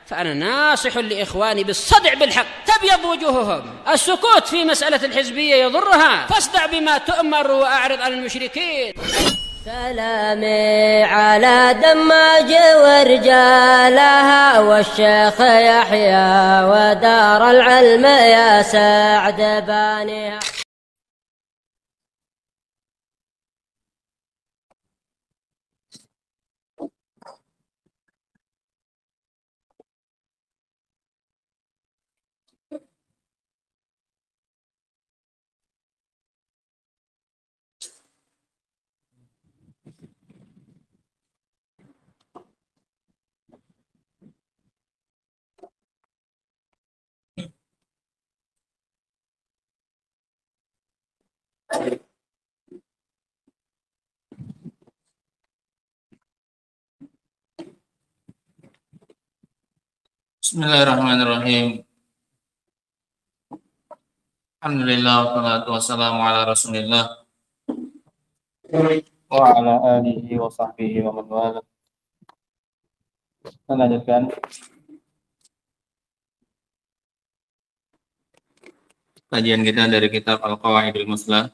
فأنا ناصح لإخواني بالصدع بالحق تبيض وجوههم. السكوت في مسألة الحزبية يضرها، فاصدع بما تؤمر وأعرض عن المشركين. سلامي على دماج ورجالها والشيخ يحيى ودار العلم يا سعد بانيها. Bismillahirrahmanirrahim. Alhamdulillah wassalatu wassalamu ala Rasulillah wa ala alihi wa sahbihi wa man wala. Kita lanjutkan kajian kita dari kitab Al-Qawaidul Muslah.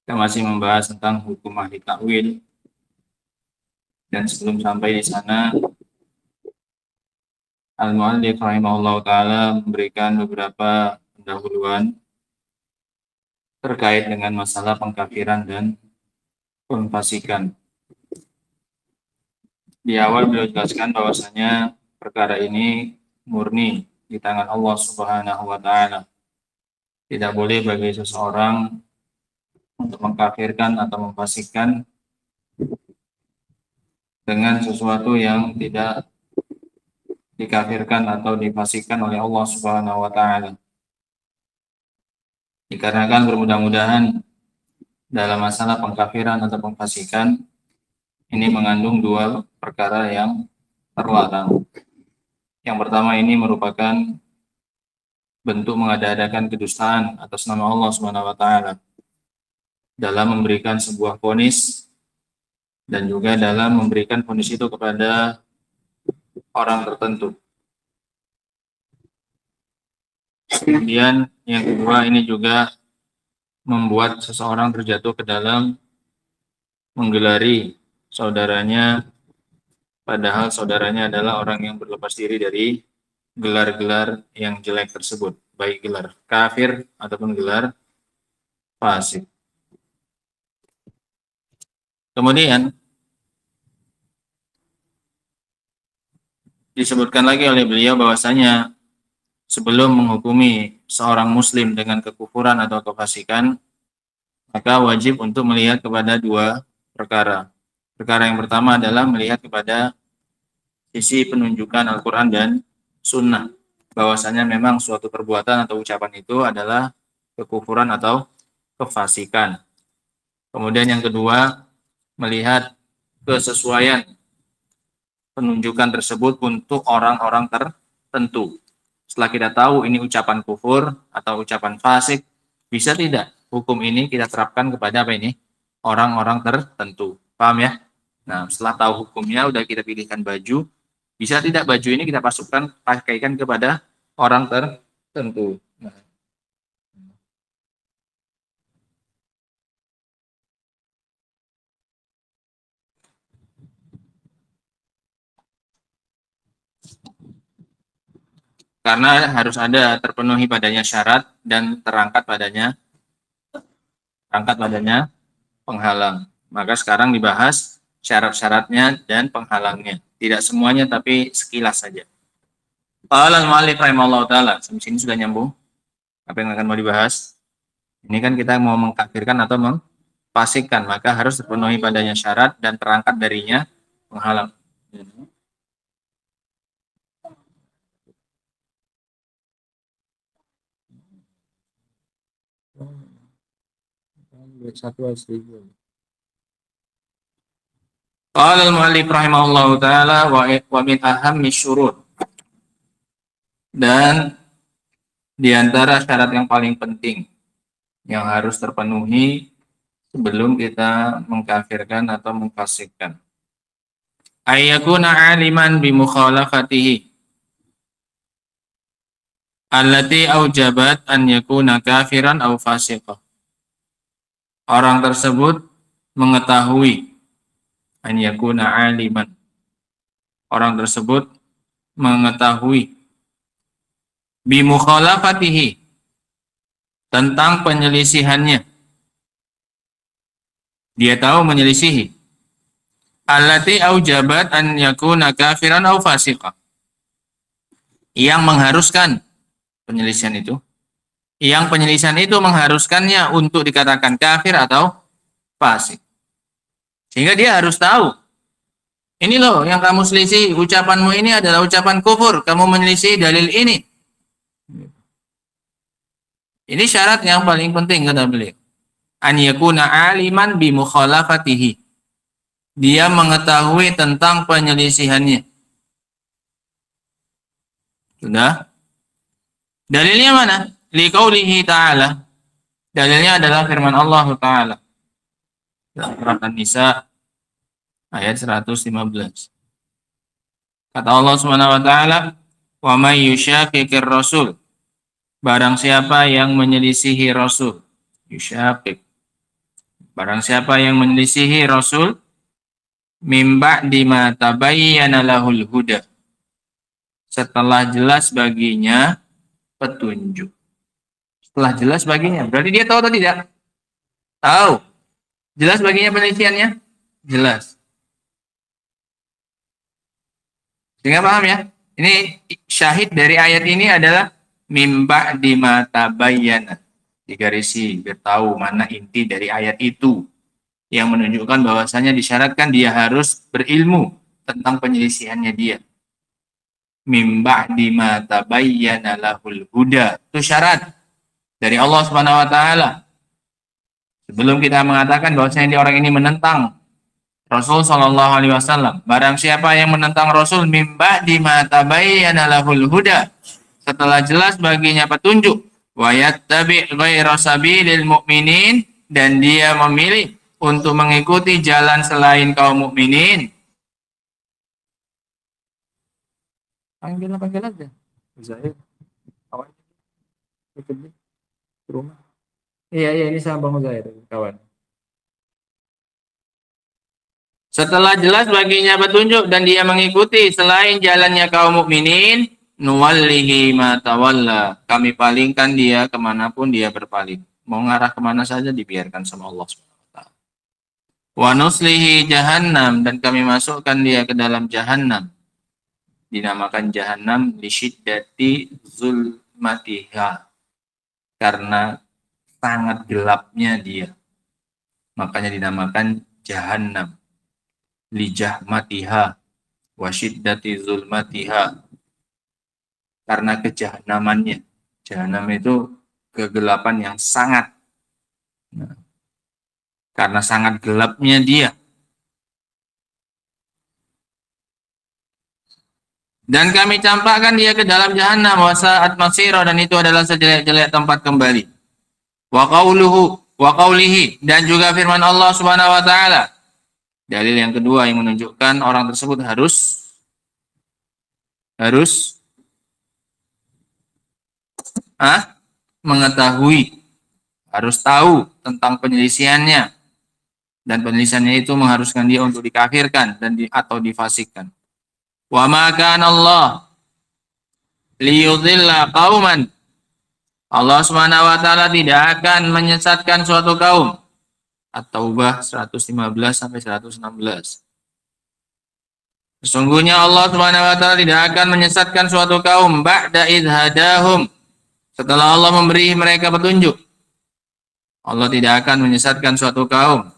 Kita masih membahas tentang hukum ahli ta'wil. Dan sebelum sampai di sana, Al-Mu'allif rahimahullah ta'ala memberikan beberapa pendahuluan terkait dengan masalah pengkafiran dan pemfasikan. Di awal beliau jelaskan bahwasanya perkara ini murni di tangan Allah Subhanahu wa ta'ala. Tidak boleh bagi seseorang untuk mengkafirkan atau memfasikkan dengan sesuatu yang tidak dikafirkan atau difasikkan oleh Allah Subhanahu wa ta'ala. Dikarenakan bermudah-mudahan dalam masalah pengkafiran atau pemfasikan ini mengandung dua perkara yang terlarang. Yang pertama ini merupakan bentuk mengada-adakan kedustaan atas nama Allah Subhanahu wa ta'ala dalam memberikan sebuah vonis dan juga dalam memberikan vonis itu kepada orang tertentu. Kemudian yang kedua ini juga membuat seseorang terjatuh ke dalam menggelari saudaranya padahal saudaranya adalah orang yang berlepas diri dari gelar-gelar yang jelek tersebut, baik gelar kafir ataupun gelar fasik. Kemudian disebutkan lagi oleh beliau bahwasanya sebelum menghukumi seorang muslim dengan kekufuran atau kefasikan, maka wajib untuk melihat kepada dua perkara. Perkara yang pertama adalah melihat kepada sisi penunjukan Al-Quran dan Sunnah, bahwasanya memang suatu perbuatan atau ucapan itu adalah kekufuran atau kefasikan. Kemudian yang kedua, melihat kesesuaian penunjukan tersebut untuk orang-orang tertentu. Setelah kita tahu ini ucapan kufur atau ucapan fasik, bisa tidak hukum ini kita terapkan kepada apa ini? Orang-orang tertentu. Paham ya? Nah, setelah tahu hukumnya, udah kita pilihkan baju, bisa tidak baju ini kita pakaikan kepada orang tertentu. Nah. Karena harus ada terpenuhi padanya syarat dan terangkat padanya penghalang. Maka sekarang dibahas syarat-syaratnya dan penghalangnya. Tidak semuanya tapi sekilas saja. Qala al-mu'allif rahimahullah ta'ala. Sampai sini sudah nyambung. Apa yang akan mau dibahas? Ini kan kita mau mengkafirkan atau memfasikkan, maka harus terpenuhi padanya syarat dan terangkat darinya penghalang. Qala al-mu'allif rahimahullahu ta'ala wa min ahammi syurut. Dan di antara syarat yang paling penting yang harus terpenuhi sebelum kita mengkafirkan atau memfasikkan ayyakuna aliman bi mukhalafatihi allati aujabat an yakuna kafiran aw fasiqah. Orang tersebut mengetahui an yakuna aliman. Orang tersebut mengetahui bi mukhalafatihi tentang penyelisihannya. Dia tahu menyelisihi. Allati aujabat an yakuna kafiran aw fasiqah. Yang mengharuskan penyelisihan itu. Yang penyelisihan itu mengharuskannya untuk dikatakan kafir atau fasik. Sehingga dia harus tahu. Ini loh yang kamu selisih, ucapanmu ini adalah ucapan kufur. Kamu menyelisih dalil ini. Ini syarat yang paling penting kata beliau. An yakuna aliman bi mukhalafatihi. Dia mengetahui tentang penyelisihannya. Sudah? Dalilnya mana? Liqaulihi ta'ala. Dalilnya adalah firman Allah Ta'ala. Surat An-Nisa ayat 115. Kata Allah Subhanahu wa taala, "Wa may yushaqiqir rasul." Barang siapa yang menyelisihi Rasul. Yushaqiq. Barang siapa yang menyelisihi Rasul mim ba'di ma tabayyana lahul huda. Setelah jelas baginya petunjuk. Setelah jelas baginya. Berarti dia tahu atau tidak? Tahu. Jelas baginya penelitiannya? Jelas. Sehingga paham ya? Ini syahid dari ayat ini adalah mimba di mata bayana. Digarisi, biar tahu mana inti dari ayat itu. Yang menunjukkan bahwasanya disyaratkan dia harus berilmu tentang penyelisihannya dia. Mimba di mata bayana lahul huda. Itu syarat dari Allah Subhanahu wa taala. Sebelum kita mengatakan bahwasanya orang ini menentang Rasul Shallallahu Alaihi Wasallam, barang siapa yang menentang Rasul mimba di mata bayyana lahul huda, setelah jelas baginya petunjuk, wa yattabi' ghaira sabilil mu'minin, dan dia memilih untuk mengikuti jalan selain kaum mukminin. Panggil aja. Zahir. Kawan. Ikut di rumah. Iya, ini sama Bang Zahir, kawan. Setelah jelas baginya petunjuk dan dia mengikuti selain jalannya kaum mukminin, nuwallihi ma tawalla. Kami palingkan dia kemanapun dia berpaling. Mau ngarah kemana saja dibiarkan sama Allah SWT. Wa nuslihi jahannam, dan kami masukkan dia ke dalam jahannam. Dinamakan jahannam li syiddati zulmatiha. Karena sangat gelapnya dia. Makanya dinamakan jahannam. Lijahmatiha wa syiddati zulmatiha, karena kejahanamannya. Jahanam itu kegelapan yang sangat, karena sangat gelapnya dia. Dan kami campakkan dia ke dalam jahanam wa sa'at masira, dan itu adalah sejelek-jelek tempat kembali. Wa qawlihi, dan juga firman Allah Subhanahu wa taala. Dalil yang kedua yang menunjukkan orang tersebut harus mengetahui, harus tahu tentang penyelisihannya, dan penyelisihannya itu mengharuskan dia untuk dikafirkan dan atau difasikkan. Wa ma kana Allah liyudhilla qauman. Allah Subhanahu wa taala tidak akan menyesatkan suatu kaum. At-Taubah 115 sampai 116. Sesungguhnya Allah Subhanahu wa taala tidak akan menyesatkan suatu kaum ba'da idh hadahum, setelah Allah memberi mereka petunjuk. Allah tidak akan menyesatkan suatu kaum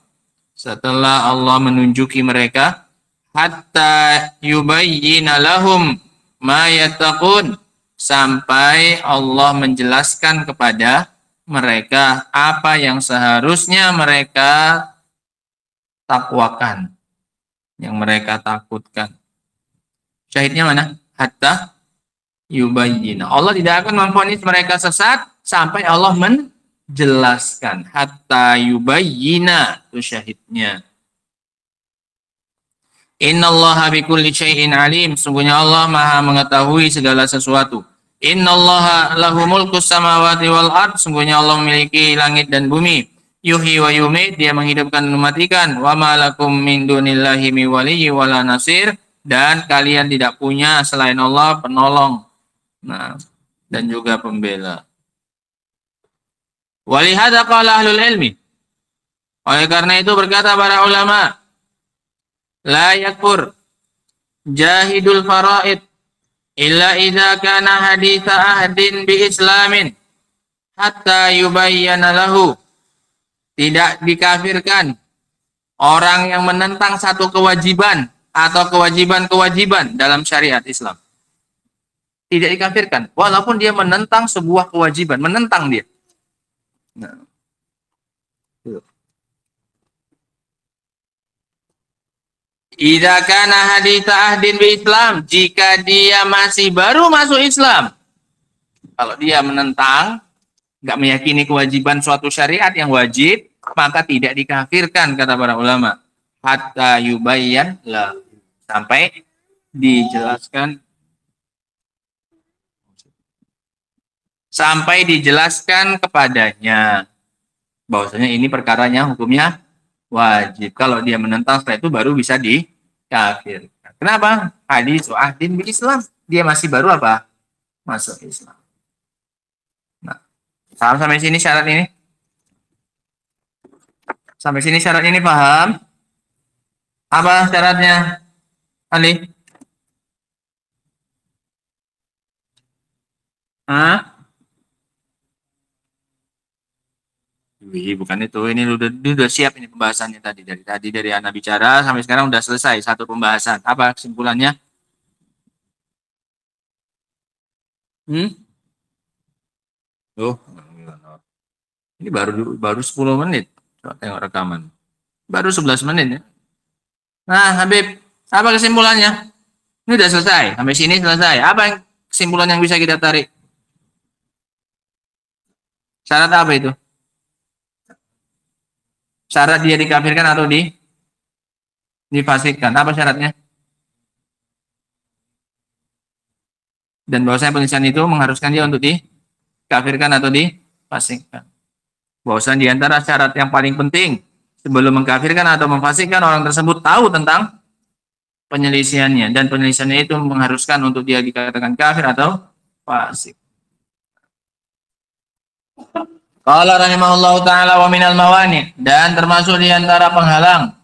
setelah Allah menunjuki mereka, hatta yubayyina lahum ma yattaqun, sampai Allah menjelaskan kepada mereka apa yang seharusnya mereka takwakan, yang mereka takutkan. Syahidnya mana? Hatta yubayyina. Allah tidak akan memvonis mereka sesat sampai Allah menjelaskan. Hatta yubayyina, itu syahidnya. Innallaha bikulli syai'in alim. Sungguhnya Allah Maha mengetahui segala sesuatu. Innallaha lahu mulkus samawati wal ard. Sungguhnya Allah memiliki langit dan bumi. Yuhyi wa yumit, dia menghidupkan dan mematikan. Wa ma lakum min dunillahi mi waliyyi wala nasir, dan kalian tidak punya selain Allah penolong. Nah, dan juga pembela. Walihada qala ahlul ilmi. Oleh karena itu berkata para ulama, la yakfur jahidul faraid illa idza kana haditha ahdin bi islamin hatta yubayyana lahu. Tidak dikafirkan orang yang menentang satu kewajiban atau kewajiban-kewajiban dalam syariat Islam. Tidak dikafirkan walaupun dia menentang sebuah kewajiban, menentang dia. Nah. Idza kana haditha ahdin bi Islam, jika dia masih baru masuk Islam. Kalau dia menentang, enggak meyakini kewajiban suatu syariat yang wajib, maka tidak dikafirkan kata para ulama. Hatta yubayyan la, sampai dijelaskan kepadanya bahwasanya ini perkaranya hukumnya wajib. Kalau dia menentang setelah itu baru bisa dikafirkan. Kenapa? Hadis ahdin bil Islam. Dia masih baru apa? Masuk Islam. Nah, sampai sini syarat ini? Sampai sini syarat ini paham? Apa syaratnya? Ali? Hah? Bukan itu. Ini udah siap ini pembahasannya tadi. Dari Ana bicara sampai sekarang udah selesai satu pembahasan. Apa kesimpulannya? Ini baru 10 menit. Coba tengok rekaman. Baru 11 menit ya. Nah, Habib, apa kesimpulannya? Ini udah selesai. Sampai sini selesai. Apa kesimpulan yang bisa kita tarik? Syarat apa itu? Syarat dia dikafirkan atau difasikkan. Apa syaratnya? Dan bahwasanya penulisan itu mengharuskan dia untuk dikafirkan atau difasikkan. Bahwasanya di antara syarat yang paling penting sebelum mengkafirkan atau memfasikkan, orang tersebut tahu tentang penyelisihannya, dan penyelisihannya itu mengharuskan untuk dia dikatakan kafir atau fasik. Qala rahimahullahu ta'ala wa minal mawani, dan termasuk di antara penghalang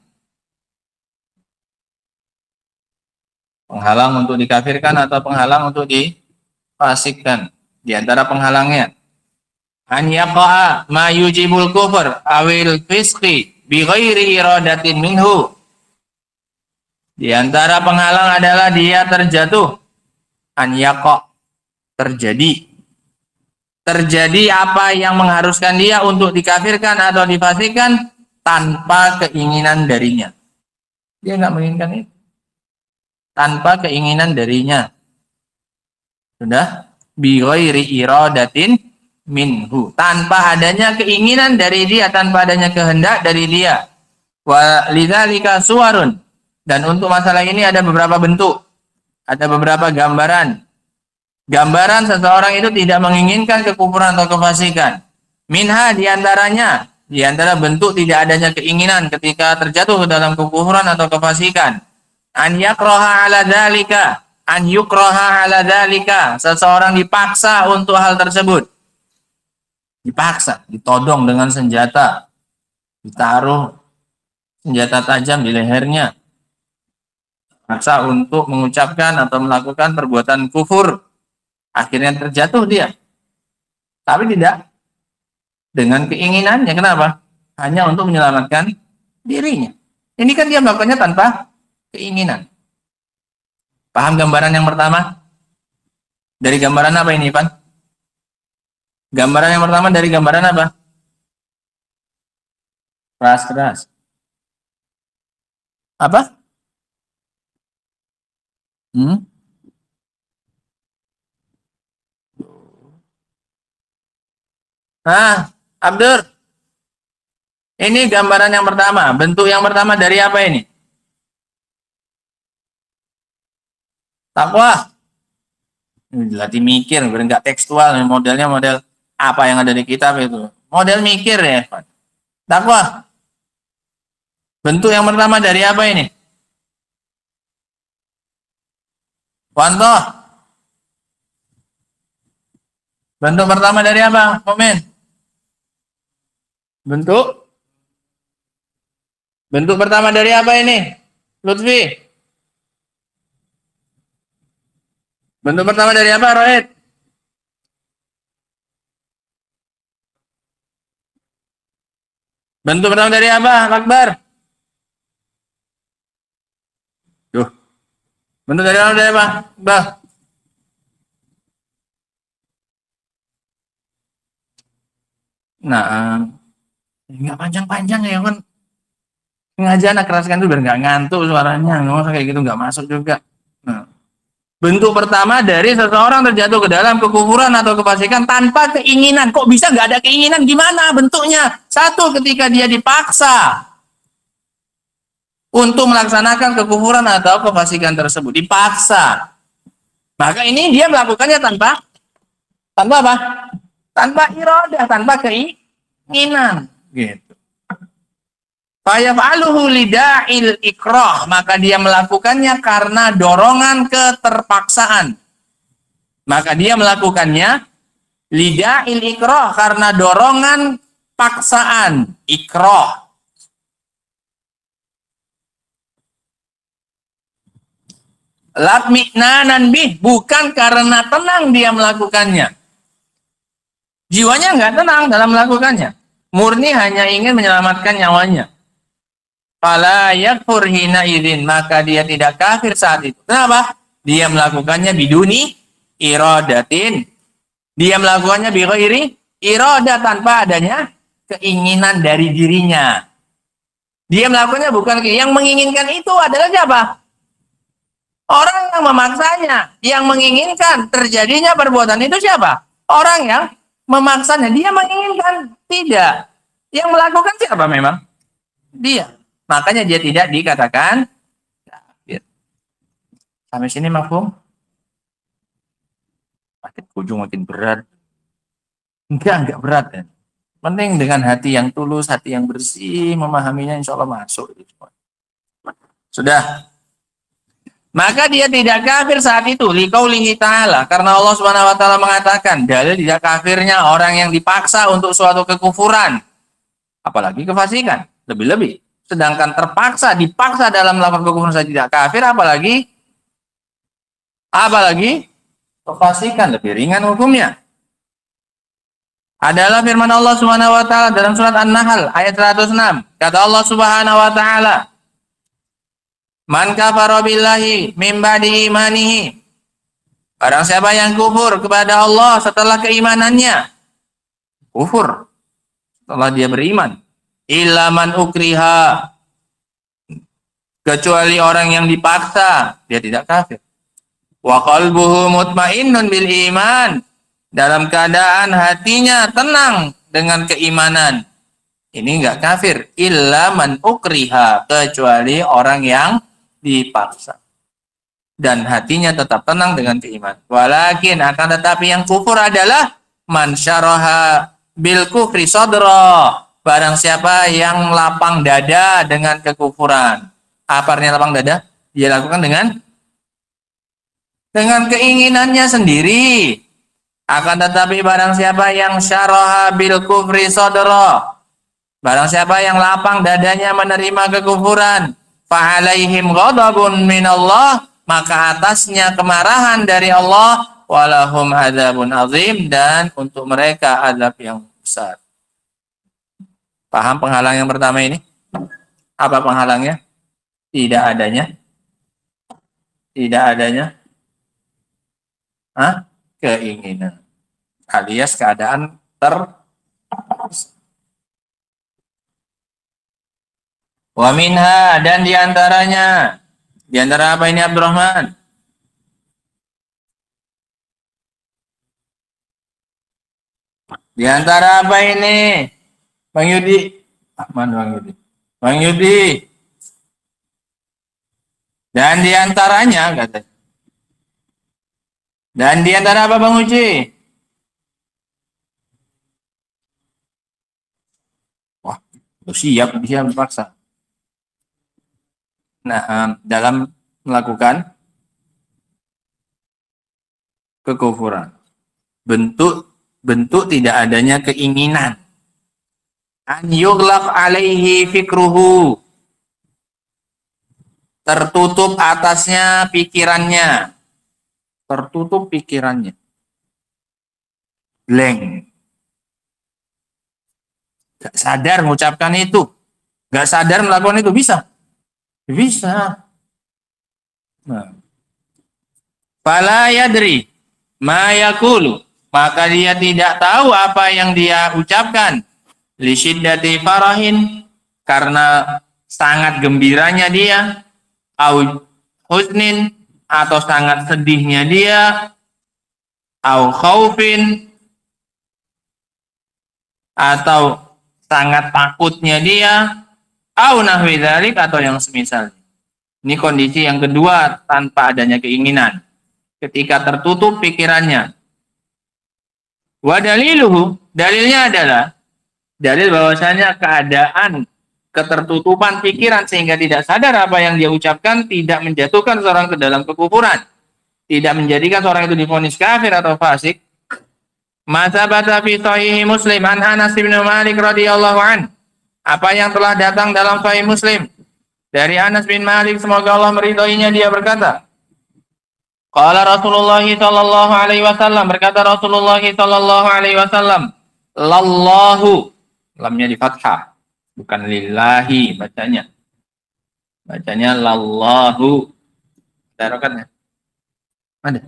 untuk dikafirkan atau penghalang untuk difasikkan. Di antara penghalangnya an yaqa'a ma yujibul kufur awil fisqi bi ghairi iradatin minhu. Di antara penghalang adalah dia terjatuh, an yaqa', terjadi apa yang mengharuskan dia untuk dikafirkan atau difasikkan tanpa keinginan darinya. Dia enggak menginginkan itu. Tanpa keinginan darinya. Sudah? Bi ghairi iradatin minhu, tanpa adanya keinginan dari dia, tanpa adanya kehendak dari dia. Wa lidzalika suwarun, dan untuk masalah ini ada beberapa bentuk, ada beberapa gambaran seseorang itu tidak menginginkan kekufuran atau kefasikan. Minha, diantaranya, di antara bentuk tidak adanya keinginan ketika terjatuh dalam kekufuran atau kefasikan, an yakraha ala dzalika, seseorang dipaksa untuk hal tersebut. Dipaksa, ditodong dengan senjata, ditaruh senjata tajam di lehernya, paksa untuk mengucapkan atau melakukan perbuatan kufur, akhirnya terjatuh dia, tapi tidak dengan keinginannya. Kenapa? Hanya untuk menyelamatkan dirinya. Ini kan dia melakukannya tanpa keinginan. Paham gambaran yang pertama? Dari gambaran apa ini, Pan? Gambaran yang pertama dari gambaran apa? Keras. Apa? Abdur. Ini gambaran yang pertama. Bentuk yang pertama dari apa ini? Takwa. Dilatih mikir, nggak tekstual, modelnya model apa yang ada di kitab itu. Model mikir ya. Takwa. Bentuk yang pertama dari apa ini? Wanto. Bentuk pertama dari apa? Komen. Bentuk pertama dari apa ini? Lutfi. Bentuk pertama dari apa, Rohit? Bentuk pertama dari apa, Akbar? Tuh. Bentuk dari apa? Bah. Nah, nggak panjang-panjang ya kan? Sengaja anak keraskan itu biar nggak ngantuk suaranya, nggak usah kayak gitu, nggak masuk juga. Nah, bentuk pertama dari seseorang terjatuh ke dalam kekufuran atau kefasikan tanpa keinginan. Kok bisa nggak ada keinginan? Gimana bentuknya? Satu, ketika dia dipaksa untuk melaksanakan kekufuran atau kefasikan tersebut, dipaksa. Maka ini dia melakukannya tanpa apa? Tanpa iradah, tanpa keinginan. Gitu. Fayaf'aluhu lida'il ikrah, maka dia melakukannya karena dorongan keterpaksaan. Maka dia melakukannya lida'il ikrah, karena dorongan paksaan, ikrah. Latmi'nanan bih, bukan karena tenang dia melakukannya. Jiwanya nggak tenang dalam melakukannya. Murni hanya ingin menyelamatkan nyawanya. Fala yakfur hina idzin, maka dia tidak kafir saat itu. Kenapa? Dia melakukannya biduni iradatin. Dia melakukannya bighairi iradah, tanpa adanya keinginan dari dirinya. Dia melakukannya bukan yang menginginkan, itu adalah siapa? Orang yang memaksanya, yang menginginkan terjadinya perbuatan itu siapa? Orang yang memaksanya. Dia menginginkan, tidak. Yang melakukan siapa memang? Dia. Makanya dia tidak dikatakan kafir. Sampai sini mafhum? Makin ujung makin berat. Enggak berat kan. Penting dengan hati yang tulus, hati yang bersih, memahaminya insya Allah masuk. Sudah. Maka dia tidak kafir saat itu. Liqaulihi ta'ala. Karena Allah Subhanahu wa ta'ala mengatakan, dalil tidak kafirnya orang yang dipaksa untuk suatu kekufuran. Apalagi kefasikan. Lebih-lebih. Sedangkan dipaksa dalam melakukan kekufuran saja tidak kafir, apalagi kefasikan, lebih ringan hukumnya. Adalah firman Allah Subhanahu wa taala dalam surat An-Nahl ayat 106. Kata Allah Subhanahu wa taala, "Man kafara billahi min ba'di imanihi." Barang siapa yang kufur kepada Allah setelah keimanannya. Kufur setelah dia beriman. Illa man ukriha, kecuali orang yang dipaksa, dia tidak kafir. Wa qalbuhu mutmainnun bil iman, dalam keadaan hatinya tenang dengan keimanan, ini enggak kafir. Illa man ukriha, kecuali orang yang dipaksa dan hatinya tetap tenang dengan keimanan. Walakin, akan tetapi yang kufur adalah man syaraha bil kufri sadra, barang siapa yang lapang dada dengan kekufuran. Apa artinya lapang dada? Dia lakukan dengan keinginannya sendiri. Akan tetapi barang siapa yang syaraha bil kufri sadra, barang siapa yang lapang dadanya menerima kekufuran, fa alaihim ghadabun minallah, maka atasnya kemarahan dari Allah, walahum adzabun azim, dan untuk mereka azab yang besar. Paham penghalang yang pertama ini? Apa penghalangnya? Tidak adanya keinginan alias keadaan wa minha, dan diantaranya, diantara apa ini Abdurrahman? Diantara apa ini Bang Yudi? Mana Bang Yudi? Dan diantaranya katanya, Dan di antara apa Bang Uci? Wah, siap dipaksa. Nah, dalam melakukan kekufuran, bentuk tidak adanya keinginan. An yughlaq alaihi fikruhu, tertutup atasnya pikirannya, tertutup pikirannya, blank, gak sadar mengucapkan itu, gak sadar melakukan itu, bisa. Nah. Fala yadri ma yaqulu, maka dia tidak tahu apa yang dia ucapkan. Li syiddati farahin, karena sangat gembiranya dia, au husnin, atau sangat sedihnya dia, au khaufin, atau sangat takutnya dia, au nahwi dzalik, atau yang semisal. Ini kondisi yang kedua tanpa adanya keinginan, ketika tertutup pikirannya. Wa daliluhu, dalilnya adalah dalil bahwasanya keadaan ketertutupan pikiran sehingga tidak sadar apa yang dia ucapkan tidak menjatuhkan seorang ke dalam kekufuran, tidak menjadikan seorang itu divonis kafir atau fasik. Masabata fi sahih Muslim an Anas bin Malik radhiyallahu an, apa yang telah datang dalam sahih Muslim dari Anas bin Malik, semoga Allah meridhoinya, dia berkata, qala Rasulullah sallallahu alaihi wasallam, berkata Rasulullah sallallahu alaihi wasallam, lallahu, lamnya di fathah, bukan lillahi bacanya. Bacanya lallahu. Ada rokatnya? Ada.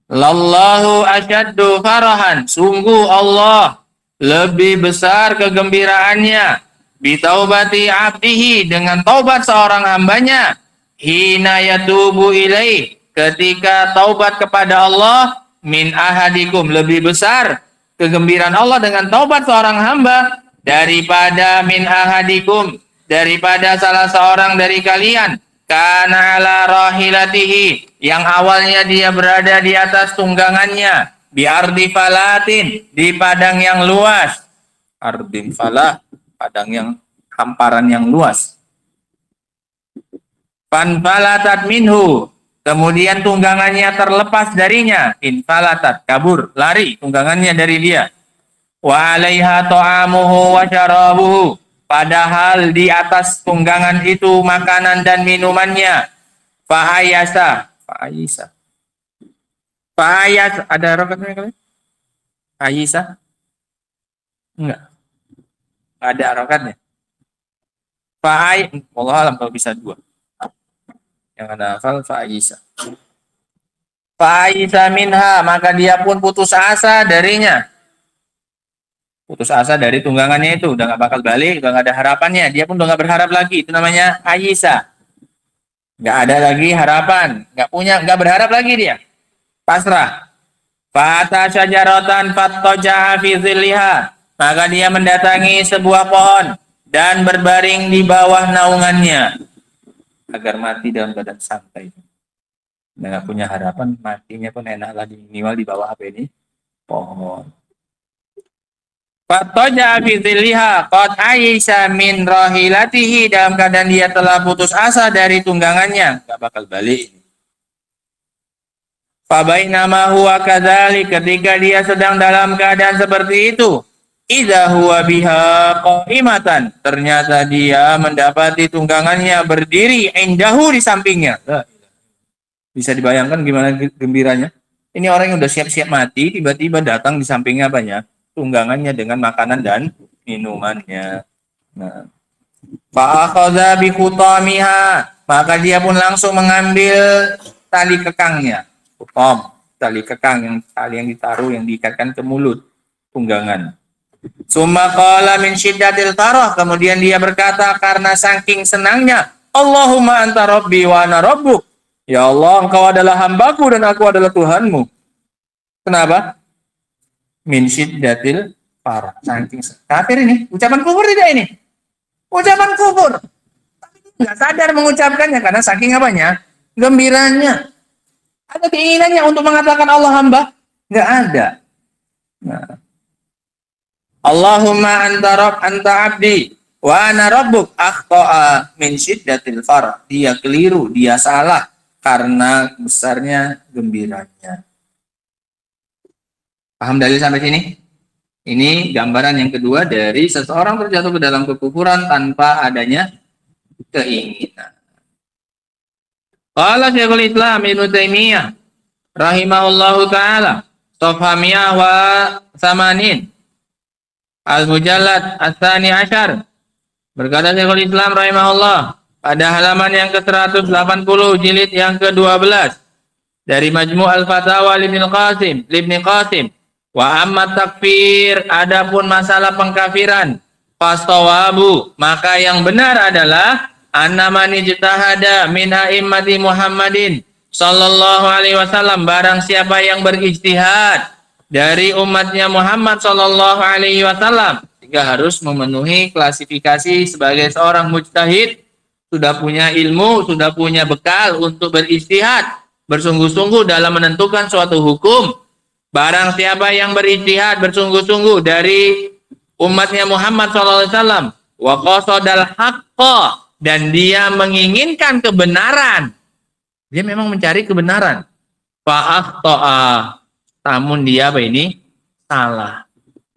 Lallahu asyaddu farahan, sungguh Allah lebih besar kegembiraannya, bitaubati abdihi, dengan taubat seorang hambanya, hina yatubu ilaih, ketika taubat kepada Allah, min ahadikum, lebih besar kegembiraan Allah dengan taubat seorang hamba daripada min ahadikum, daripada salah seorang dari kalian, kana ala rahilatihi, yang awalnya dia berada di atas tunggangannya, bi ardi falatin, di padang yang luas. Ardim falah, padang yang hamparan yang luas. Fanfalatat minhu, kemudian tunggangannya terlepas darinya. Infalatat, kabur, lari tunggangannya dari dia. Wa alaiha ta'amuhu wa syarabuhu, padahal di atas tunggangan itu makanan dan minumannya. Fa'ayasa, ada rokatnya kali? Ayisa? Enggak. Ada rokatnya. Allah alam kalau bisa dua. Yang ada hafal fa'ayisa. Fa'ayisa minha, maka dia pun putus asa darinya. Putus asa dari tunggangannya itu, udah gak bakal balik, udah gak ada harapannya, dia pun udah gak berharap lagi. Itu namanya ayisa. Gak ada lagi harapan, gak berharap lagi dia. Pasrah. Fata syajaratan fattaja'a fi zilliha, maka dia mendatangi sebuah pohon dan berbaring di bawah naungannya agar mati dalam keadaan santai. Dan gak punya harapan, matinya pun enak lagi, minimal di bawah apa ini? Pohon. Fattaja'a fi zilliha qad aisha min rahilatihi, dalam keadaan dia telah putus asa dari tunggangannya, gak bakal balik. Fabainama huwa kadzalik, ketika dia sedang dalam keadaan seperti itu, idza huwa biha qa'imatan, ternyata dia mendapati tunggangannya berdiri indahu, di sampingnya. Bisa dibayangkan gimana gembiranya? Ini orang yang udah siap-siap mati, tiba-tiba datang di sampingnya apanya? Tunggangannya dengan makanan dan minumannya. Nah, fa akhadha bi khutamiha, maka dia pun langsung mengambil tali kekangnya. Kutam, tali kekang, yang tali yang ditaruh, yang diikatkan ke mulut tunggangan. Summa qala min syiddatil farah, kemudian dia berkata karena saking senangnya, Allahumma anta rabbi wa ana rabbuk, ya Allah, engkau adalah hambaku dan aku adalah Tuhanmu. Kenapa? Min syiddatil farah, saking kafir ini, ucapan kufur tidak ini? Ucapan kufur. Tapi nggak sadar mengucapkannya karena saking apanya? Gembiranya. Ada keinginannya untuk mengatakan Allah hamba? Nggak ada. Nah. Allahumma anta rabb anta abdi wa ana rabbuk akhta'a min syiddatil farah. Dia keliru, dia salah karena besarnya gembiranya. Paham dalil sampai sini? Ini gambaran yang kedua dari seseorang terjatuh ke dalam kekufuran tanpa adanya keinginan. Qala Syekhul Islam Ibnu Taimiyah rahimahullahu taala, Safhamiyah wa Samanin Al-Mujallad Ats-Tsani Asyar. Berkata Syekhul Islam rahimahullah pada halaman yang ke-180 jilid yang ke-12 dari Majmu' Al-Fatawa Ibnu Qasim, wa amma takfir, adapun masalah pengkafiran, fastawabu, maka yang benar adalah annaman ijtahada min a'immati Muhammadin sallallahu alaihi wasallam, barang siapa yang berijtihad dari umatnya Muhammad sallallahu alaihi wasallam, sehingga harus memenuhi klasifikasi sebagai seorang mujtahid, sudah punya ilmu, sudah punya bekal untuk berijtihad, bersungguh-sungguh dalam menentukan suatu hukum. Barang siapa yang berijtihad bersungguh-sungguh dari umatnya Muhammad SAW, wa qasadal haqqa, dan dia menginginkan kebenaran, dia memang mencari kebenaran, fa akhta'a, namun dia apa ini? Salah.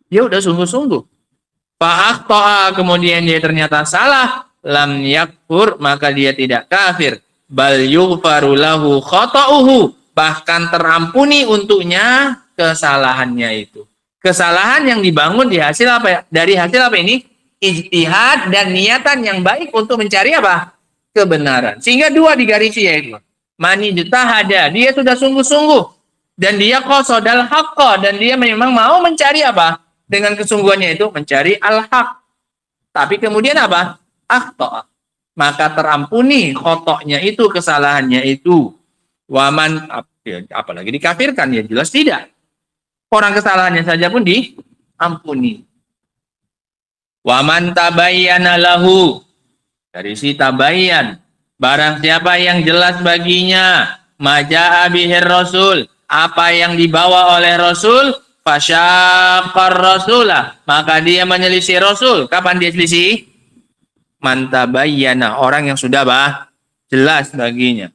Dia udah sungguh-sungguh. Fa akhta'a, kemudian dia ternyata salah, lam yakfur, maka dia tidak kafir, bal yughfaru lahu khata'uhu, bahkan terampuni untuknya kesalahannya itu. Kesalahan yang dibangun di hasil apa ya? Dari hasil apa ini? Ijtihad dan niatan yang baik untuk mencari apa? Kebenaran. Sehingga dua digarisi yaitu mani ijtahada, dia sudah sungguh-sungguh, dan dia qasadal haqqa, dan dia memang mau mencari apa? Dengan kesungguhannya itu mencari al-haq. Tapi kemudian apa? Akhta', maka terampuni khotoknya itu, kesalahannya itu. Waman, apalagi dikafirkan, ya jelas tidak. Orang kesalahannya saja pun diampuni. Waman tabayyana lahu, dari si tabayyan, barang siapa yang jelas baginya, maja'a bihir rasul, apa yang dibawa oleh rasul, fasyaqqar rasulah, maka dia menyelisih rasul. Kapan dia selisih? Man tabayyana, orang yang sudah jelas baginya.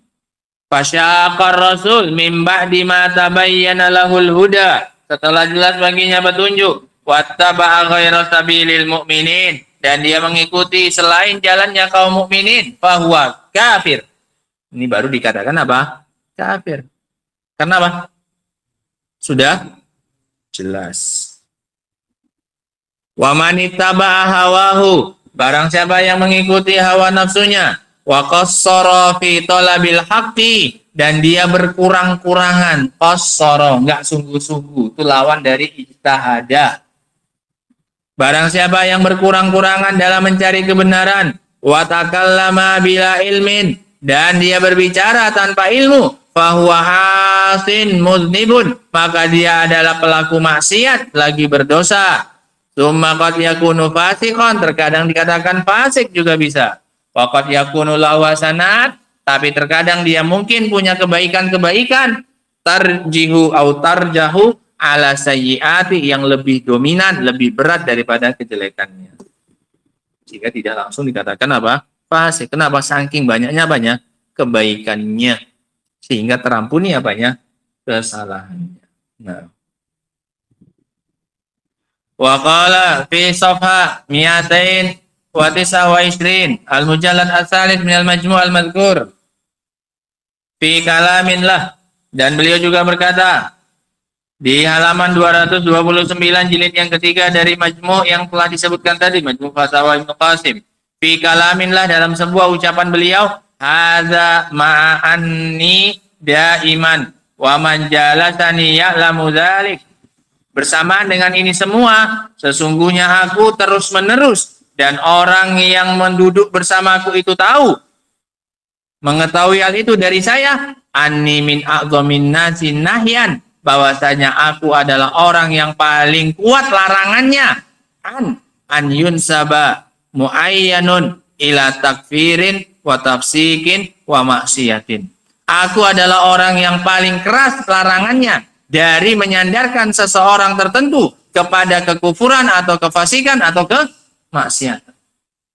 Fasyaqqar rasul min ba'di ma tabayyana lahul huda, setelah jelas baginya petunjuk, wattaba'a ghaira sabilil mu'minin, dan dia mengikuti selain jalannya kaum mukminin, fahuwa kafir. Ini baru dikatakan apa? Kafir. Karena apa? Sudah jelas. Wa man ittaba'a hawahu, barang siapa yang mengikuti hawa nafsunya, wa qassara fi talabil haqqi, dan dia berkurang-kurangan, qassara, enggak sungguh-sungguh, itu lawan dari ijtihada. Barang siapa yang berkurang-kurangan dalam mencari kebenaran, wa takallama bila ilmin, dan dia berbicara tanpa ilmu, fahuwa hasin muznibun, maka dia adalah pelaku maksiat, lagi berdosa. Tsumma qad yakunu fasiqan, terkadang dikatakan fasik juga bisa. Wa qad yakunu lahu hasanat, tapi terkadang dia mungkin punya kebaikan-kebaikan, tarjihu au tarjahu ala sayyiati, yang lebih dominan, lebih berat daripada kejelekannya. Jika tidak langsung dikatakan apa? Fasik. Kenapa? Saking banyaknya banyak kebaikannya, sehingga terampuni apanya? Kesalahannya. Nah. Wa qala fi safha 229 al-mujallad as-salis min al-majmu' al-madhkur fi kalamin lah, dan beliau juga berkata di halaman 229 jilid yang ketiga dari majmu' yang telah disebutkan tadi, Majmu' Fatawa Ibnu Qasim, fi kalamin lah, dalam sebuah ucapan beliau, hadza ma'anni daiman wa man jalasani ya'lamu dzalik, bersamaan dengan ini semua, sesungguhnya aku terus-menerus, dan orang yang menduduk bersamaku itu tahu, mengetahui hal itu dari saya, anni min a'dhamin nasi nahyan, bahwasanya aku adalah orang yang paling kuat larangannya, an yunsaba muayyanun ila takfirin wa tafsikin wa maksiatin, Aku adalah orang yang paling keras larangannya dari menyandarkan seseorang tertentu kepada kekufuran atau kefasikan atau kemaksiatan.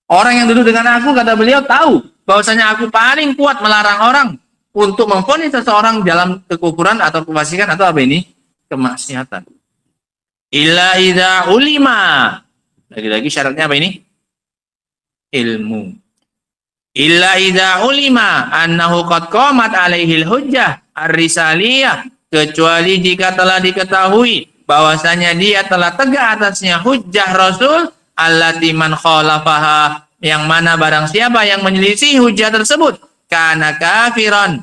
Orang yang duduk dengan aku, kata beliau, tahu bahwasanya aku paling kuat melarang orang untuk memvonis seseorang dalam kekufuran atau kefasikan atau apa ini? Kemaksiatan. Illa idza ulima. Lagi-lagi syaratnya apa ini? Ilmu. Illa idza ulima annahu qad qamat alaihil hujjah ar-risaliyah, kecuali jika telah diketahui bahwasanya dia telah tegak atasnya hujjah Rasul allati man khalafaha, yang mana barang siapa yang menyelisih hujjah tersebut kana kafiran,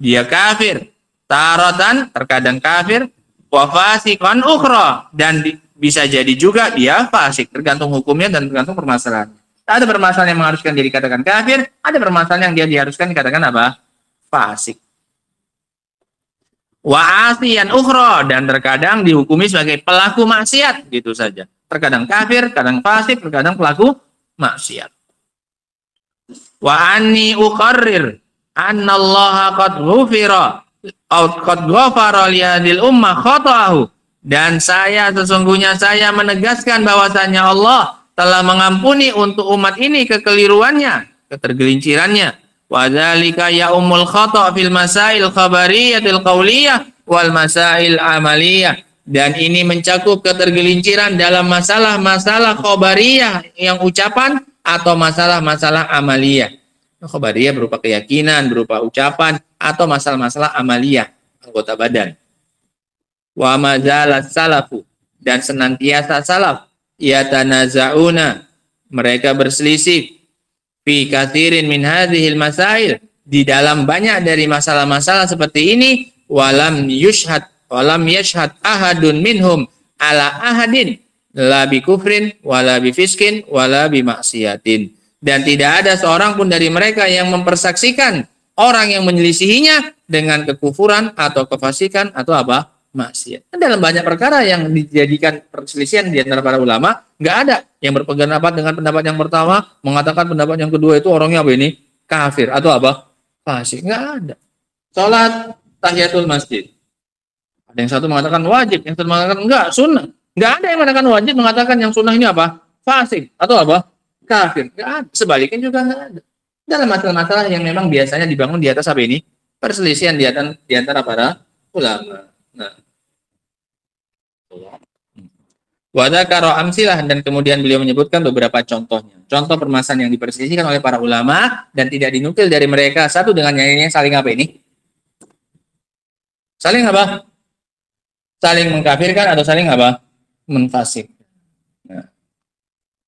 dia kafir, taratan terkadang kafir, wa fasiqan ukhra, dan bisa jadi juga dia fasik, tergantung hukumnya dan tergantung permasalahannya. Ada permasalahan yang mengharuskan dia dikatakan kafir, ada permasalahan yang dia diharuskan dikatakan apa? Fasik. Wa asiyan ukhra, dan terkadang dihukumi sebagai pelaku maksiat, gitu saja. Terkadang kafir, kadang fasik, terkadang pelaku maksiat. Wa anni uqarrir anna Allah qad ghufira aw qad ghafara li hadhil ummah khata'ahu, dan sesungguhnya saya menegaskan bahwasanya Allah telah mengampuni untuk umat ini kekeliruannya, ketergelincirannya. Wa dzalika yaumul khata' fil masail khabariyatil qauliyah wal masail amaliyah, dan ini mencakup ketergelinciran dalam masalah-masalah khabariyah yang ucapan atau masalah-masalah amaliyah. Khabariyah berupa keyakinan, berupa ucapan, atau masalah-masalah amaliyah, anggota badan. Wa mazalat salafu, dan senantiasa salaf yatanaza'una, mereka berselisih fi katsirin min hadhil masail, di dalam banyak dari masalah-masalah seperti ini, walam yashhad ahadun minhum ala ahadin la bi kufrin wala bi fiskin wala bi maksiatin, dan tidak ada seorang pun dari mereka yang mempersaksikan orang yang menyelisihinya dengan kekufuran atau kefasikan atau apa? Maksiat. Dalam banyak perkara yang dijadikan perselisihan di antara para ulama, nggak ada yang berpendapat dengan pendapat yang pertama, mengatakan pendapat yang kedua itu orangnya apa ini? Kafir atau apa? Fasik. Nggak ada. Salat tahiyatul masjid, ada yang satu mengatakan wajib, yang satu mengatakan enggak, sunnah. Nggak ada yang mengatakan wajib, mengatakan yang sunnah ini apa? Fasik atau apa? Kafir. Nggak ada. Sebaliknya juga nggak ada. Dalam masalah-masalah yang memang biasanya dibangun di atas apa ini? Perselisihan di antara para ulama. Nah, wadakaro amsilah, dan kemudian beliau menyebutkan beberapa contohnya. Contoh permasalahan yang diperselisihkan oleh para ulama dan tidak dinukil dari mereka satu dengan yang lainnya, saling apa ini? Saling apa? Saling mengkafirkan atau saling apa? Menfasik. Nah.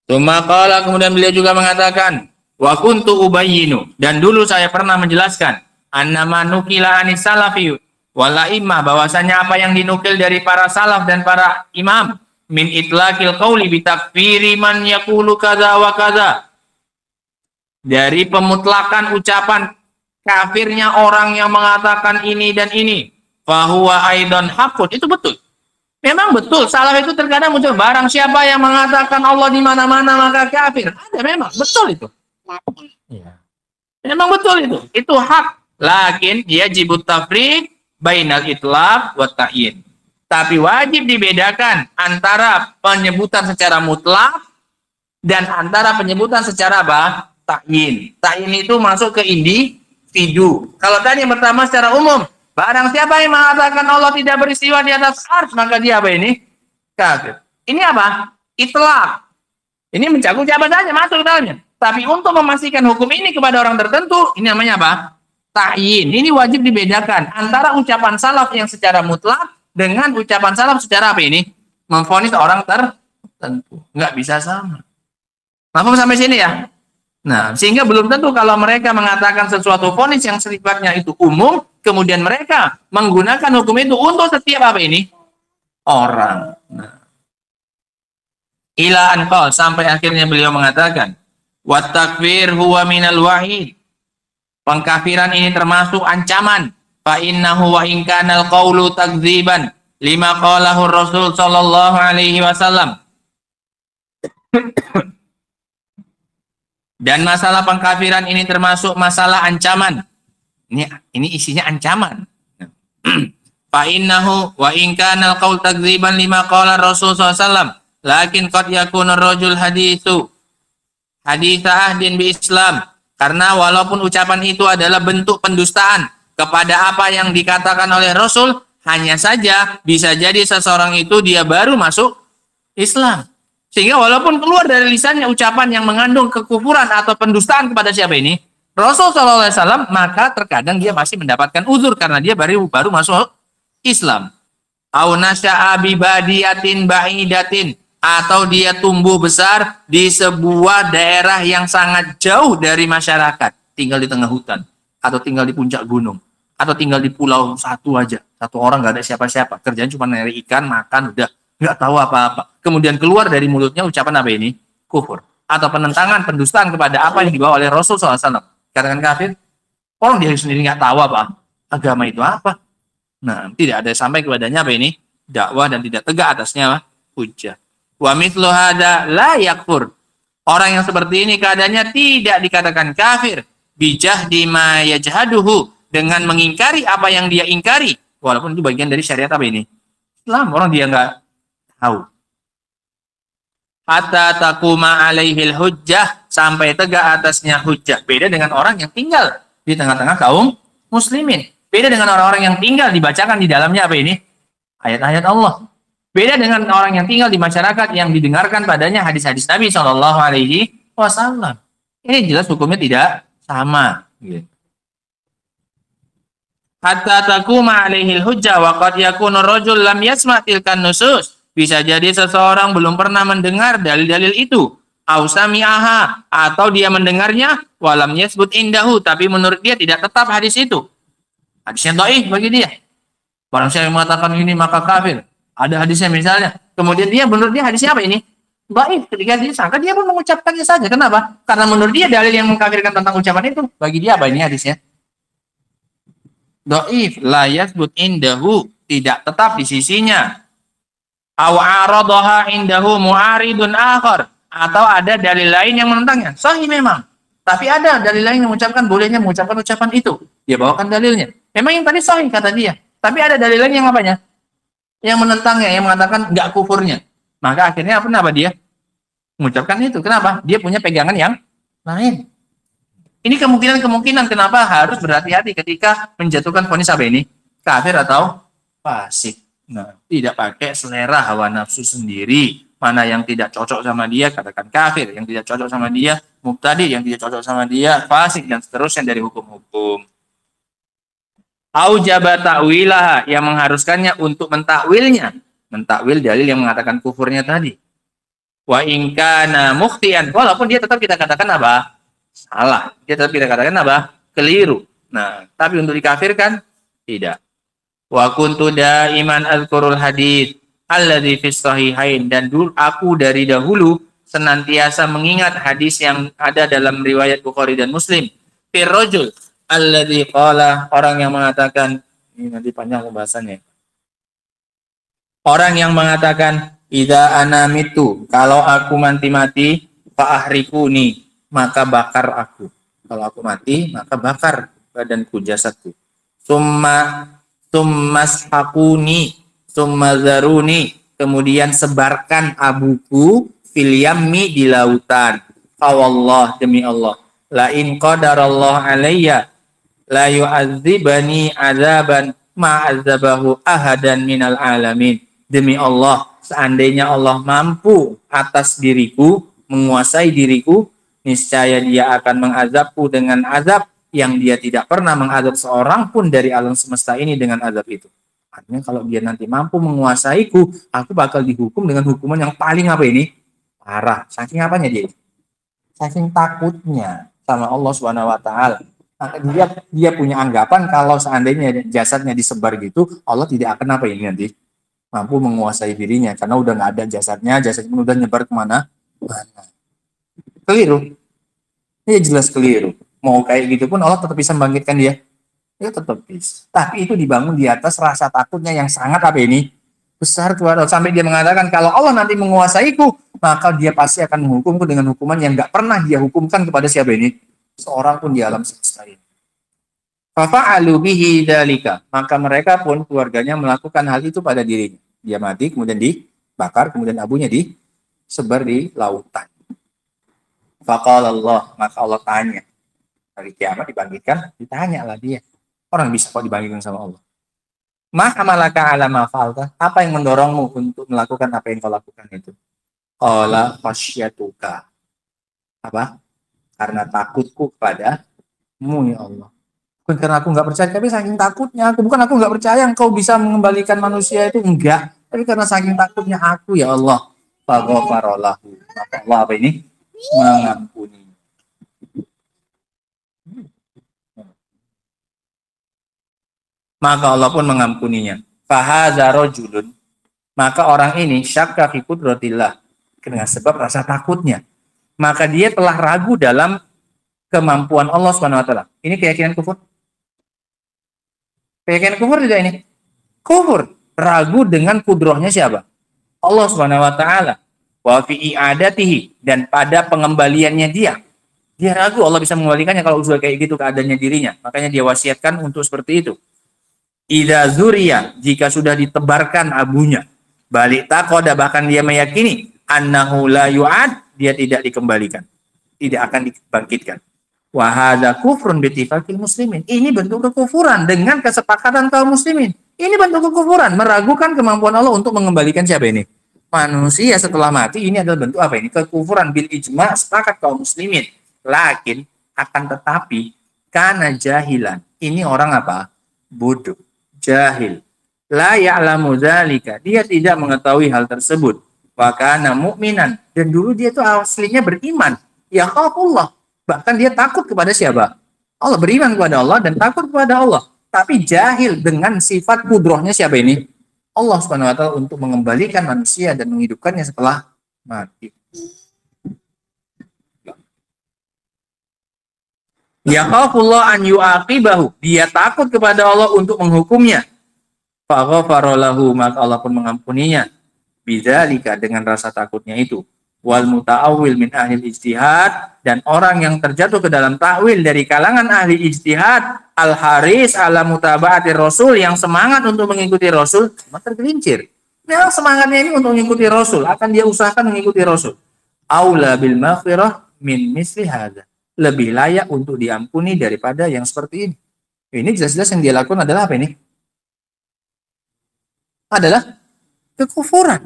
Tsumma kemudian beliau juga mengatakan, wa kuntu ubayyinu, dan dulu saya pernah menjelaskan, annama nukila anis salafi wala imam, bahwasanya apa yang dinukil dari para salaf dan para imam, min itlaqil qauli bi takfiri man yaqulu kadza wa kadza, dari pemutlakan ucapan kafirnya orang yang mengatakan ini dan ini, fahuwa aidan haqqun, itu betul. Memang betul, salaf itu terkadang muncul barang siapa yang mengatakan Allah di mana-mana maka kafir. Ada, memang betul itu. Ya. Memang betul itu. Itu hak. Lakin yajibut tafriq bainal itlaq wa ta'yin. Tapi wajib dibedakan antara penyebutan secara mutlak dan antara penyebutan secara apa? Ta'yin. Ta'yin itu masuk ke individu. Kalau tadi yang pertama secara umum, barang siapa yang mengatakan Allah tidak beristiwa di atas arsy, maka dia apa ini? Kafir. Ini apa? Itlaq. Ini mencakup siapa saja masuk ke dalamnya. Tapi untuk memastikan hukum ini kepada orang tertentu, ini namanya apa? Ta'yin. Ini wajib dibedakan antara ucapan salaf yang secara mutlak dengan ucapan salaf secara apa ini? Memvonis orang tertentu. Nggak bisa sama. Paham sampai sini ya? Nah, sehingga belum tentu kalau mereka mengatakan sesuatu vonis yang sifatnya itu umum, kemudian mereka menggunakan hukum itu untuk setiap apa ini? Orang. Nah. Ila anqal, sampai akhirnya beliau mengatakan, wa takfir huwa minal wahid. Pengkafiran ini termasuk ancaman. Fa innahu wa in kana al-qaulu takdziban lima qalahu Rasul sallallahu alaihi wasallam. Dan masalah pengkafiran ini termasuk masalah ancaman. Ini isinya ancaman. Fa innahu wa in kana al-qaul takdziban lima qala Rasul SAW, lakin qad yakunu ar-rajul haditsa ahdin bi Islam. Karena walaupun ucapan itu adalah bentuk pendustaan kepada apa yang dikatakan oleh Rasul, hanya saja bisa jadi seseorang itu dia baru masuk Islam. Sehingga walaupun keluar dari lisannya ucapan yang mengandung kekufuran atau pendustaan kepada siapa ini? Rasul SAW, maka terkadang dia masih mendapatkan uzur karena dia baru masuk Islam. Au nasya'a bi badiyatin ba'idatin, atau dia tumbuh besar di sebuah daerah yang sangat jauh dari masyarakat, tinggal di tengah hutan, atau tinggal di puncak gunung, atau tinggal di pulau satu aja, satu orang nggak ada siapa-siapa, kerjaan cuma nyari ikan, makan, udah nggak tahu apa-apa. Kemudian keluar dari mulutnya ucapan apa ini? Kufur atau penentangan, pendustaan kepada apa yang dibawa oleh Rasul SAW. Katakan kafir, orang dia sendiri nggak tahu apa agama itu apa. Nah, tidak ada sampai kepadanya apa ini? Dakwah, dan tidak tegak atasnya hujjah. Wa mithlu hada la yakfur. Orang yang seperti ini keadaannya tidak dikatakan kafir. Bijahdi ma yajhaduhu, dengan mengingkari apa yang dia ingkari. Walaupun itu bagian dari syariat apa ini? Islam, orang dia nggak tahu. Hatta taquma alaihil hujjah, sampai tegak atasnya hujjah. Beda dengan orang yang tinggal di tengah-tengah kaum muslimin. Beda dengan orang-orang yang tinggal dibacakan di dalamnya apa ini? Ayat-ayat Allah. Beda dengan orang yang tinggal di masyarakat yang didengarkan padanya hadis-hadis Nabi SAW. Ini jelas hukumnya tidak sama. Hatta taquma alaihil hujjah wa qad yakunu rajul lam yasma' tilkan nusus. Bisa jadi seseorang belum pernah mendengar dalil-dalil itu. Au sami'aha, atau dia mendengarnya walam yasbut indahu, tapi menurut dia tidak tetap hadis itu. Hadisnya dhaif bagi dia. Barang siapa yang mengatakan ini maka kafir. Ada hadisnya misalnya. Kemudian dia menurut dia hadisnya apa ini? Dhaif. Ketika dia sangka, dia pun mengucapkannya saja. Kenapa? Karena menurut dia dalil yang mengkafirkan tentang ucapan itu. Bagi dia apa ini hadisnya? Dhaif. La yasbut indahu. Tidak tetap di sisinya. Aw aradaha indahu mu'aridun akhar. Atau ada dalil lain yang menentangnya. Sahih memang. Tapi ada dalil lain yang mengucapkan bolehnya mengucapkan ucapan itu. Dia bawakan dalilnya. Memang yang tadi sahih kata dia. Tapi ada dalil lain yang apanya? Yang menentangnya, yang mengatakan enggak kufurnya. Maka akhirnya apa dia? Mengucapkan itu. Kenapa? Dia punya pegangan yang lain. Ini kemungkinan kenapa harus berhati-hati ketika menjatuhkan vonis apa ini? Kafir atau fasik. Nah, tidak pakai selera hawa nafsu sendiri. Mana yang tidak cocok sama dia, katakan kafir. Yang tidak cocok sama dia, mubtadi. Yang tidak cocok sama dia, fasik. Dan seterusnya dari hukum-hukum. Aujaba ta'wilaha, yang mengharuskannya untuk mentakwilnya. Mentakwil dalil yang mengatakan kufurnya tadi. Wa in kana mukhtian, walaupun dia tetap kita katakan apa? Salah. Dia tetap kita katakan apa? Keliru. Nah, tapi untuk dikafirkan tidak. Wa kuntu daiman azkurul hadits alladzi fis sahihain, dan aku dari dahulu senantiasa mengingat hadis yang ada dalam riwayat Bukhari dan Muslim. Fir rajul alladzi qala, orang yang mengatakan, ini nanti panjang pembahasannya. Orang yang mengatakan idza ana mitu, kalau aku mati fa ahrikuni, maka bakar aku. Kalau aku mati, maka bakar badanku, jasadku. Summas-hakuni, summazaruni, kemudian sebarkan abuku fil yammi, di lautan. Fawallah, demi Allah, la in qadarallahu alayya la yu'adzibani azaban ma'azzabahu ahadan minal alamin. Demi Allah, seandainya Allah mampu atas diriku, menguasai diriku, niscaya dia akan mengazabku dengan azab yang dia tidak pernah mengazab seorang pun dari alam semesta ini dengan azab itu. Artinya kalau dia nanti mampu menguasaiku, aku bakal dihukum dengan hukuman yang paling apa ini? Parah. Saking apanya dia? Saking takutnya sama Allah Subhanahu wa taala. Dia punya anggapan kalau seandainya jasadnya disebar gitu, Allah tidak akan apa ini nanti? Mampu menguasai dirinya karena udah nggak ada jasadnya udah nyebar kemana? Keliru. Ini jelas keliru. Mau kayak gitu pun Allah tetap bisa membangkitkan dia. Ya tetap bisa. Tapi itu dibangun di atas rasa takutnya yang sangat apa ini? Besar kepada Allah. Sampai dia mengatakan kalau Allah nanti menguasaiku, maka dia pasti akan menghukumku dengan hukuman yang nggak pernah dia hukumkan kepada siapa ini? Seorang pun di alam semesta ini. Fafa'alu bihi dzalika. Maka mereka pun keluarganya melakukan hal itu pada dirinya. Dia mati, kemudian dibakar, kemudian abunya disebar di lautan. Faqala Allah, maka Allah tanya. Hari kiamat dibangkitkan, ditanya lah dia. Orang bisa kok dibangkitkan sama Allah. Ma amalaka ala ma fa'alta? Apa yang mendorongmu untuk melakukan apa yang kau lakukan itu? Qala khasyatuka. Apa? Karena takutku kepadamu ya Allah. Bukan karena aku nggak percaya, tapi saking takutnya aku. Bukan aku nggak percaya engkau bisa mengembalikan manusia itu, enggak. Tapi karena saking takutnya aku ya Allah. Faghfaralahu. Maka Allah apa ini? Mengampuni. Maka Allah pun mengampuninya. Fahadza rajulun. Maka orang ini syakka fi qudratillah. Dengan sebab rasa takutnya. Maka dia telah ragu dalam kemampuan Allah Subhanahu wa taala. Ini keyakinan kufur. Keyakinan kufur tidak ini? Kufur. Ragu dengan kudrohnya siapa? Allah Subhanahu wa taala. Wa fi i'adatihi, dan pada pengembaliannya dia. Dia ragu Allah bisa mengembalikannya kalau usul kayak gitu keadaannya dirinya. Makanya dia wasiatkan untuk seperti itu. Idza zuriya, jika sudah ditebarkan abunya. Balik taqoda, bahkan dia meyakini annahu la yu'ad, dia tidak dikembalikan. Tidak akan dibangkitkan. Wa hadza kufrun bi ittifaqil muslimin. Ini bentuk kekufuran dengan kesepakatan kaum muslimin. Ini bentuk kekufuran, meragukan kemampuan Allah untuk mengembalikan siapa ini? Manusia setelah mati. Ini adalah bentuk apa ini? Kekufuran bil ijma', sepakat kaum muslimin. Lakin akan tetapi karena jahilan. Ini orang apa? Bodoh, jahil. La ya'lamu dzalika. Dia tidak mengetahui hal tersebut. Wa kana mu'minan, dan dulu dia tuh aslinya beriman. Ya khafullah. Bahkan dia takut kepada siapa? Allah, beriman kepada Allah dan takut kepada Allah. Tapi jahil dengan sifat kudrohnya siapa ini? Allah Subhanahu wa taala untuk mengembalikan manusia dan menghidupkannya setelah mati. Ya khafullah an yu'aqibahu. Dia takut kepada Allah untuk menghukumnya. Fa ghafara lahu, maka Allah pun mengampuninya. Bidzalika, dengan rasa takutnya itu. Wal muta'awwil min ahli ijtihad, dan orang yang terjatuh ke dalam takwil dari kalangan ahli ijtihad, al haris ala mutaba'atir rasul, yang semangat untuk mengikuti rasul, maka tergelincir. Memang semangatnya ini untuk mengikuti rasul, akan dia usahakan mengikuti rasul. Aula bil maghfirah min misli hadza, lebih layak untuk diampuni daripada yang seperti ini. Ini jelas-jelas yang dia lakukan adalah apa ini? Adalah kekufuran.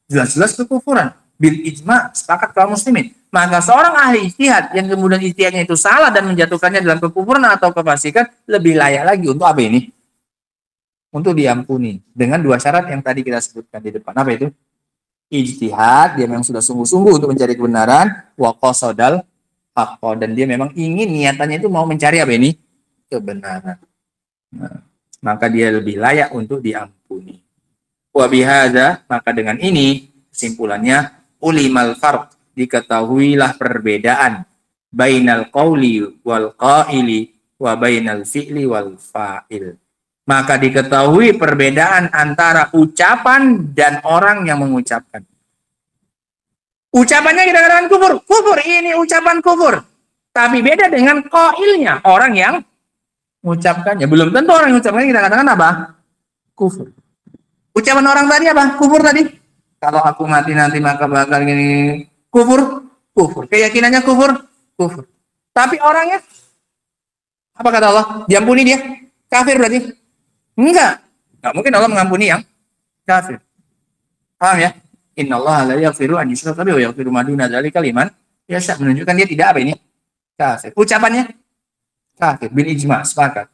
Jelas-jelas kekufuran. Bil ijma', sepakat kaum muslimin. Maka seorang ahli ijtihad yang kemudian ijtihadnya itu salah dan menjatuhkannya dalam kekufuran atau kefasikan, lebih layak lagi untuk apa ini? Untuk diampuni. Dengan dua syarat yang tadi kita sebutkan di depan. Apa itu? Ijtihad, dia memang sudah sungguh-sungguh untuk mencari kebenaran. Wa qasadal haqqa, dan dia memang ingin, niatannya itu mau mencari apa ini? Kebenaran. Nah, maka dia lebih layak untuk diampuni. Wa bihadza, maka dengan ini kesimpulannya, ulimal farq, diketahuilah perbedaan bainal qauli wal qaili wa bainal fi'li wal fa'il. Maka diketahui perbedaan antara ucapan dan orang yang mengucapkan. Ucapannya kita katakan kufur, kufur, ini ucapan kufur. Tapi beda dengan qailnya, orang yang mengucapkannya. Belum tentu orang yang mengucapkannya kita katakan apa? Kufur. Ucapan orang tadi apa? Kufur tadi. Kalau aku mati nanti maka bakal gini, kufur, kufur. Keyakinannya kufur, kufur. Tapi orangnya, apa kata Allah? Diampuni dia? Kafir berarti? Enggak. Enggak mungkin Allah mengampuni yang kafir. Paham ya? Innallaha la yaghfiru an yushraka bihi wa yaghfiru ma duna dzalika liman yasha. Menunjukkan dia tidak apa ini? Kafir. Ucapannya kafir bil ijma', sepakat.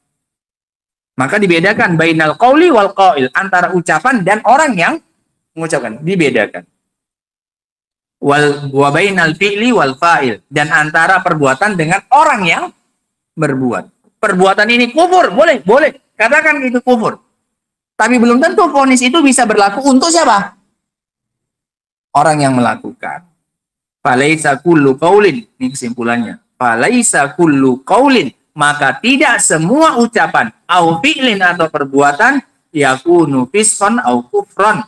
Maka dibedakan bainal qauli wal qail, antara ucapan dan orang yang mengucapkan, dibedakan. Wa bainal fi'li wal fa'il, dan antara perbuatan dengan orang yang berbuat. Perbuatan ini kufur, boleh, katakan itu kufur. Tapi belum tentu vonis itu bisa berlaku untuk siapa? Orang yang melakukan. Falaisa kullu qaulin, ini kesimpulannya. Falaisa kullu qaulin, maka tidak semua ucapan au fi'lin atau perbuatan yakunu fisqan au kufran,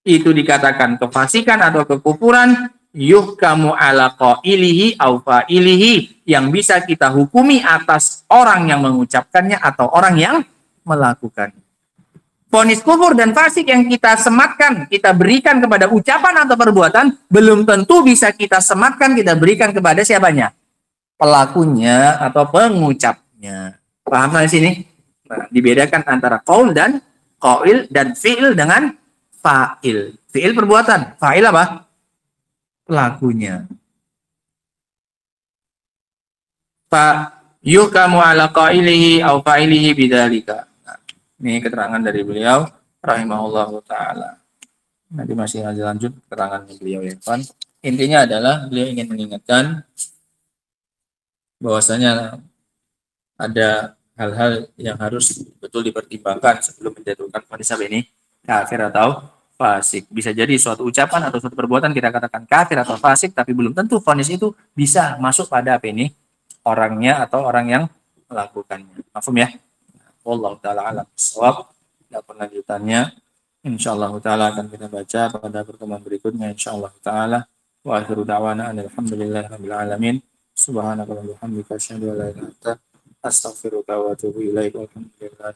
itu dikatakan kefasikan atau kekufuran, yuhkamu ala qailihi aw fa'ilihi, yang bisa kita hukumi atas orang yang mengucapkannya atau orang yang melakukannya. Vonis kufur dan fasik yang kita sematkan, kita berikan kepada ucapan atau perbuatan, belum tentu bisa kita sematkan, kita berikan kepada siapanya? Pelakunya atau pengucapnya. Paham di sini? Nah, dibedakan antara qaul dan qail dan fi'il dengan fa'il. Fi'il perbuatan, fa'il apa? Pelakunya. Fa yuhkamu ala qailihi aw fa'ilihi bidzalika. Ini keterangan dari beliau rahimahullahu taala. Nanti masih lanjut keterangan beliau ya, kan. Intinya adalah beliau ingin mengingatkan bahwasanya ada hal-hal yang harus betul dipertimbangkan sebelum menjatuhkan vonis ini kafir atau fasik. Bisa jadi suatu ucapan atau suatu perbuatan kita katakan kafir atau fasik, tapi belum tentu vonis itu bisa masuk pada apa ini? Orangnya atau orang yang melakukannya. Paham ya? Wallahu taala alam bissawab. Dan lanjutannya insyaallah taala akan kita baca pada pertemuan berikutnya insyaallah taala. Wa akhiru da'wana alhamdulillahirabbil alamin. Subhanakallahumma wa bihamdika asyhadu an la ilaha illa anta astaghfiruka wa atubu ilaik. Alhamdulillah.